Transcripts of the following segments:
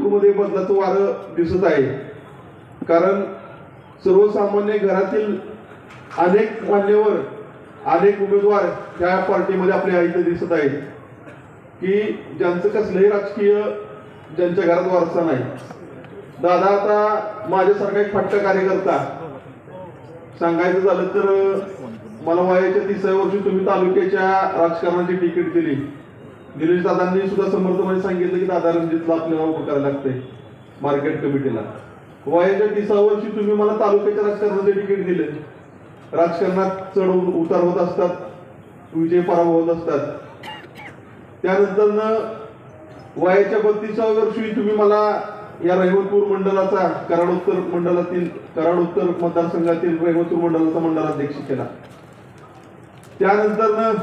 मध्ये बदलाचं वारं दिसत आहे। कारण सर्वसामान्य घरातील अनेक मान्यवर अनेक उमेदवार त्या पार्टीमध्ये आपल्या इथे दिसत आहेत की ज्यांचं कसलंही राजकीय ज्यांच्या घरात वारसा नाही। दादा आता माझ्यासारखा एक फट्टा कार्यकर्ता सांगायचं झालं तर मला वयाच्या 30व्या वर्षी तुम्ही तालुक्याच्या राजकारणाची तिकीट दिली। निलेश दादांनी सुद्धा समर्थपणे सांगितलं की दादा रणजितला आपल्याला उभं करायला लागतंय मार्केट कमिटीला। वयाच्या 30व्या वर्षी तुम्ही मला तालुक्याच्या राजकारणाचे तिकीट दिले। राजकारणात चढ उतार होत असतात, विजय पराभव होत असतात। त्यानंतर वयाच्या 32व्या वर्षी तुम्ही मला या रहिमतपूर मंडलाचा कराड उत्तर मतदारसंघातील रहिमतपूर मंडलाचा मंडलाध्यक्ष केला। त्यानंतर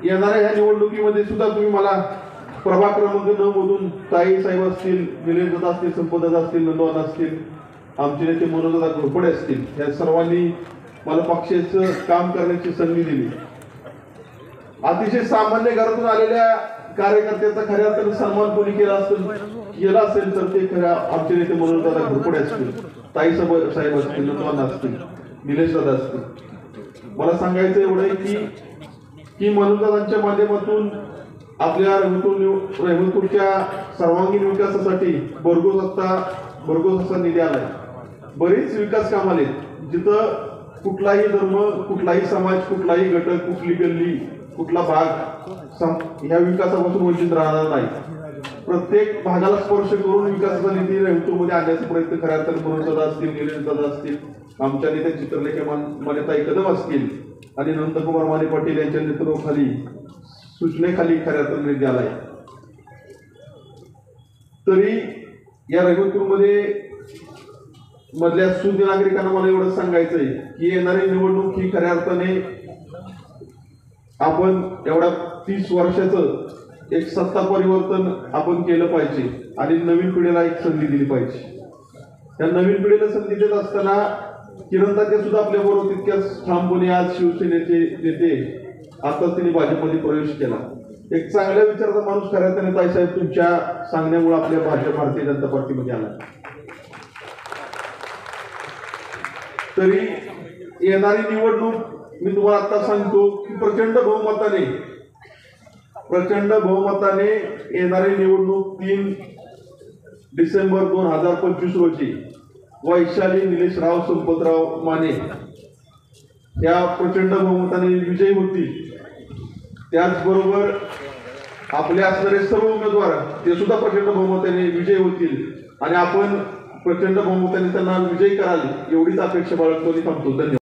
येणाऱ्या ह्या निवडणुकीमध्ये सुद्धा तुम्ही मला प्रभाग क्रमांक 9 मधून ताई साहेब असतील, निलेश दादा असतील, संपतदादा असतील, नंदवान असतील, आमचे नेते मनोजदादा घोरपडे असतील, या सर्वांनी मला पक्षाचं काम करण्याची संधी दिली। अतिशय सामान्य घरातून आलेल्या कार्यकर्त्याचा खऱ्या अर्थाने सन्मान कोणी केला असेल तर ते खऱ्या आमचे नेते मनोजदादा घोरपडे असतील, ताई साहेब असतील, नंदवान असतील, निलेश दादा असतील। मला सांगायचं एवढं आहे की मनोजदादांच्या माध्यमातून आपल्या रहिमतपूरच्या सर्वांगीण विकासासाठी भरघोस असा निधी आलाय। बरीच विकास काम आले जिथं कुठलाही धर्म, कुठलाही समाज, कुठलाही घटक, कुठली गल्ली, कुठला भाग ह्या विकासापासून वंचित राहणार नाही। प्रत्येक भागाला स्पर्श करून विकासाचा निधी रहिमतपूरमध्ये आणण्याचा प्रयत्न खऱ्या अर्थाने मनोजदादा असतील, निलेश दादा असतील, आमच्या नेत्या चित्रलेखा मान्यताई कदम असतील आणि नंदकुमार माने पाटील यांच्या नेतृत्वाखाली सूचनेखाली खऱ्या अर्थाने निधी आलाय। तरी या रहिमतपूरमध्ये मधल्या सुज्ञ नागरिकांना मला एवढं सांगायचंय की येणारी निवडणूक ही खऱ्या अर्थाने आपण एवढ्या 30 वर्षाचं एक सत्ता परिवर्तन आपण केलं पाहिजे आणि नवीन पिढीला एक संधी दिली पाहिजे। त्या नवीन पिढीला संधी देत असताना किरण तात्या सुद्धा आपल्या बरोबर तितक्याच ठामपणे आज शिवसेनेचे नेते आता त्यांनी भाजपमध्ये प्रवेश केला। एक चांगल्या विचाराचा माणूस खऱ्या अर्थाने ताईसाहेब तुमच्या सांगण्यामुळे आपल्या भारतीय जनता पार्टीमध्ये आला। तरी येणारी निवडणूक मी तुम्हाला आता सांगतो की प्रचंड बहुमताने येणारी निवडणूक 3 डिसेंबर 2025 रोजी वैशाली निलेशराव संपतराव माने या प्रचंड बहुमताने विजयी होतील। त्याचबरोबर आपले असणारे सर्व उमेदवार ते सुद्धा प्रचंड बहुमताने विजयी होतील आणि आपण प्रचंड बहुमताने त्यांना विजयी कराल एवढीच अपेक्षा बाळगतो। थांबतो। धन्यवाद।